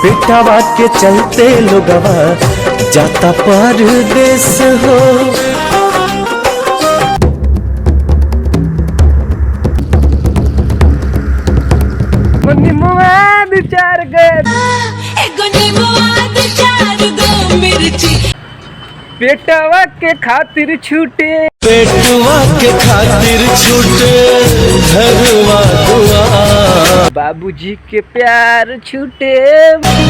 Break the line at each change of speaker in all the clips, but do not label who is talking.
बेटावा के चलते लोगवा जाता परदेस हो।
बेटवा के खातिर छूटे,
बेटवा के खातिर छूटे घरवा दुआर,
बाबूजी के प्यार छूटे,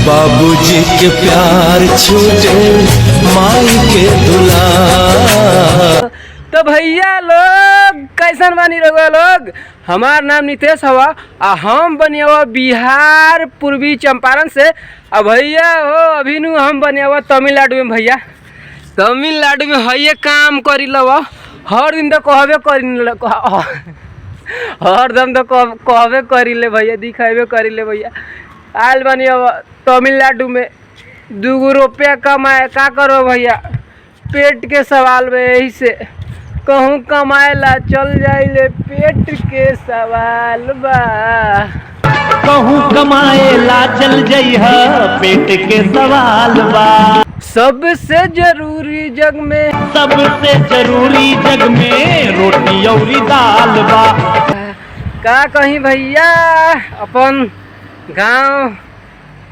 बाबूजी के प्यार छूटे माई के दुलार।
तो भैया लोग कैसन बनी रहुआ लोग। हमार नाम नितेश हवा आ हम बने हुआ बिहार पूर्वी चंपारण से। अब भैया हो अभी नु हम बने हुआ तमिलनाडु में। भैया तमिलनाडु में है काम करी लवा, हर दिन तो कहबे करी, हर दम तो कहबे करी ले भैया, दिखाबे करी ले भैया। आयल बनी अब तमिलनाडु में 2 रुपया कमाए, का करो भैया, पेट के सवाल में। यही से कहूँ कमाए ला चल जाइले, पेट के सवाल बा।
कहूँ कमाए ला चल जइहा, पेट के सवाल बा।
सबसे जरूरी जग में,
सबसे जरूरी जग में रोटी और दाल बा।
का कहीं भैया अपन गांव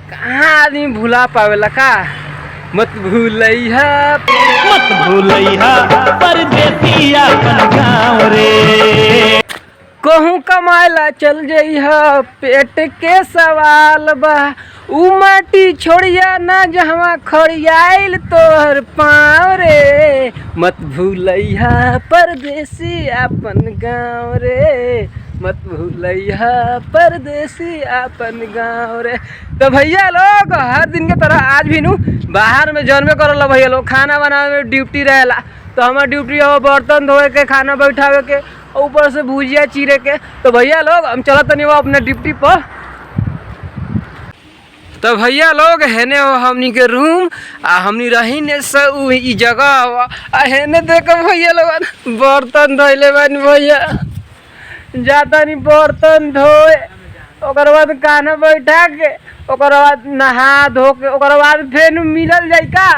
कहाँ आदमी भुला पावेला का। मत भूलैहा,
मत भूलैहा परदेसी अपन गाँव रे।
कहूँ कमाएला चल जइहा, पेट के सवाल बा। उ माटी छोड़िया ना जहवा खड़ियाइल तोहर पाँव रे। मत भूलैहा परदेसी अपन गाँव रे, मत भूलैहा परदेसी अपन गाँव रे। तो भैया लोग हर दिन के तरह आज भी नु बाहर में जन्मे करल भैया लोग, खाना बनावे में ड्यूटी रहेला। तो हमार ड्यूटी हो बर्तन धोए के, खाना बैठावे के, ऊपर से भुजिया चीरे के। तो भैया लोग हम चलत नहीं वो अपने ड्यूटी पर। तो भैया लोग हेने हो हमनी के रूम आ हमनी रही ने सब ई जगह आ हेने देखो भैया लोग बर्तन धोइले बानी भैया। जाता नहीं बर्तन धोए, ओकर बाद खाना बैठा के, ओकर बाद नहा धो के, ओकर बाद फिर मिलल जाई का।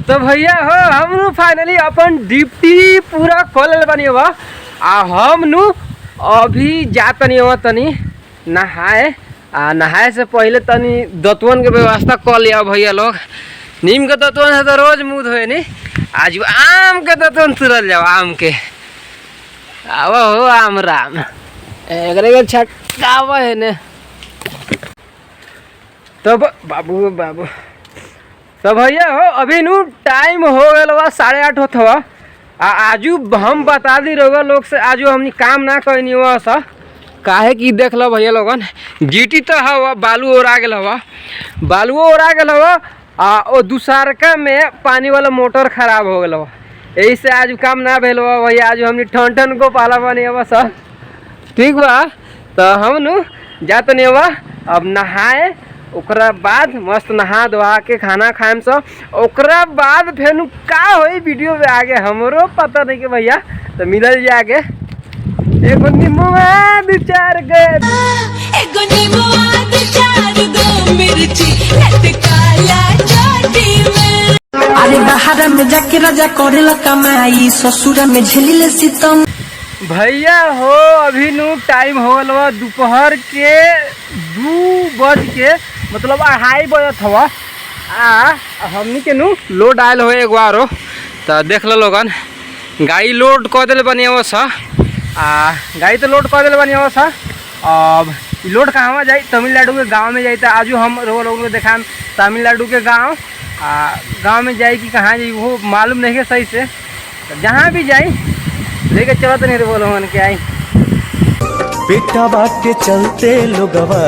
तो भैया हो हम फाइनली अपन ड्यूटी पूरा खोल बानी हो आ हम नु अभी जातनी हो तनी नहाए। आ नहाए से पहले तनी दतवन के व्यवस्था कर लिया भैया लोग। नीम के दतवन है तो रोज मुँह धोए नी, आज आम के दतवन तुरल जाओ। आम के आवा हो आम राम एक छटकाव है ने। तो बाबू बाबू तो भैया हो अभी नु टाइम हो गया 8:30 होत हवा। आजू हम बता दी रहोगा लोग से, आजू हमनी काम ना करनी हुआ सा काहे कि देख लो भैया लोगन जीटी तो हवा बालू ओरा गेल हवा, बालुओ ओरा गेल हवा आ ओ दूसरका में पानी वाला मोटर खराब हो गया हवा। यही से आज काम ना भेल हुआ भैया। आज हमनी ठन को पाला बनी हवा सब ठीक बा। तो हम नु जात नहीं हुआ अब नहाए, ओकरा बाद मस्त नहा धोआ के खाना खाएम सब। ओकरा बाद फिर का होई वीडियो में आगे हमरो पता नहीं कि भैया। तो मिलल जाए आगे एगो निमुआ दू चार गो,
एगो निमुआ दू चार गो मिर्ची लटकाला चोटी में।
अरे बाहर में जाके राजा करेला कमाई, ससुरा में झेलिले सितम।
भैया हो अभी नु टाइम हो गया दोपहर के 2 बज के मतलब 2:30 बजत हवा। हमनी के नु लोड आयल हो एक बार। तो देख लो लोगन गाड़ी लोड कर दिल बनी हो सा। गाड़ी तो लोड कर दिल बनी हो सा। अब लोड कहाँ जाए, तमिलनाडु के गांव में जाए। आज हम लोगों को देखा तमिलनाडु के गांव गांव में जाए कि कहाँ जाए वो मालूम नहीं है सही से। तो जहाँ भी जाए लेके चलत नहीं बोलो मन के आई।
बेटावा के चलते लोगवा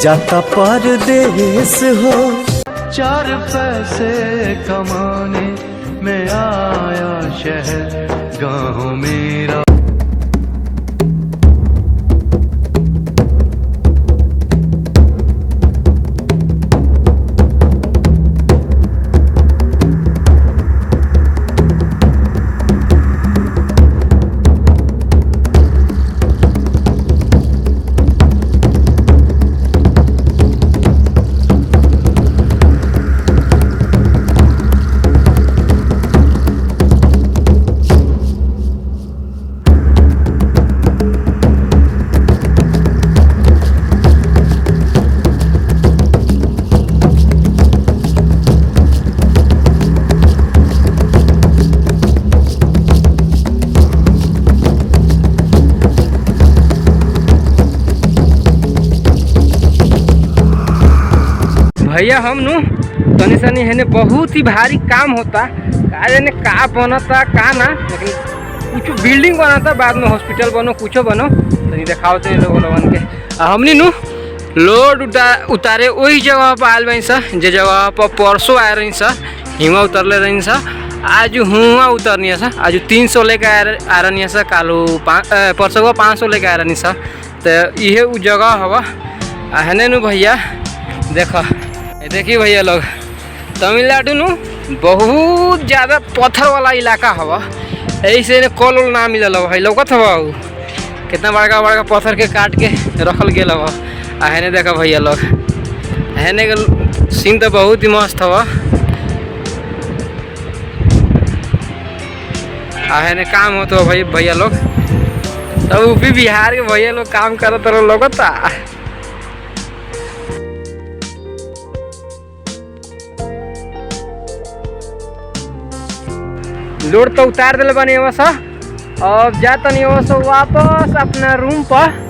जाता परदेस हो।
4 पैसे कमाने में आया शहर, गाँव मेरा।
भैया हम नु तनी सनी हेने बहुत ही भारी काम होता, का जाने का बनता का ना, लेकिन कुछ बिल्डिंग बनाता, बाद में हॉस्पिटल बनो कुछ बनो, तनी दिखाओ तो लोगन के। हमनी नु लोड उतारे वही जगह पर आयल बनी सा, जे जगह पर परसों आए रही सा, हिमा उतरले रही सा, आज हुआ उतरनी सा, आज 300 लेके आ रही सा, कालू परसों 500 लेके आ रही सा। तो ये उ जगह हवा हेने नु भैया देखिए भैया लोग, तमिलनाडु नु बहुत ज़्यादा पत्थर वाला इलाका हवा, ऐसे ने कॉल ना मिलल भाई लौकत हवा, कितना बड़का बड़का पत्थर के काट के रखल गया हवा। हेने देखा भैया लोग, हेने के सीन तो बहुत ही मस्त हवा। हेने काम होता भाई भैया लोग, तब यूपी बिहार के भैया लोग काम करत रहो लगता। लोड तो उतार दिल बनी, अब जाता नहीं वापस अपना रूम पर।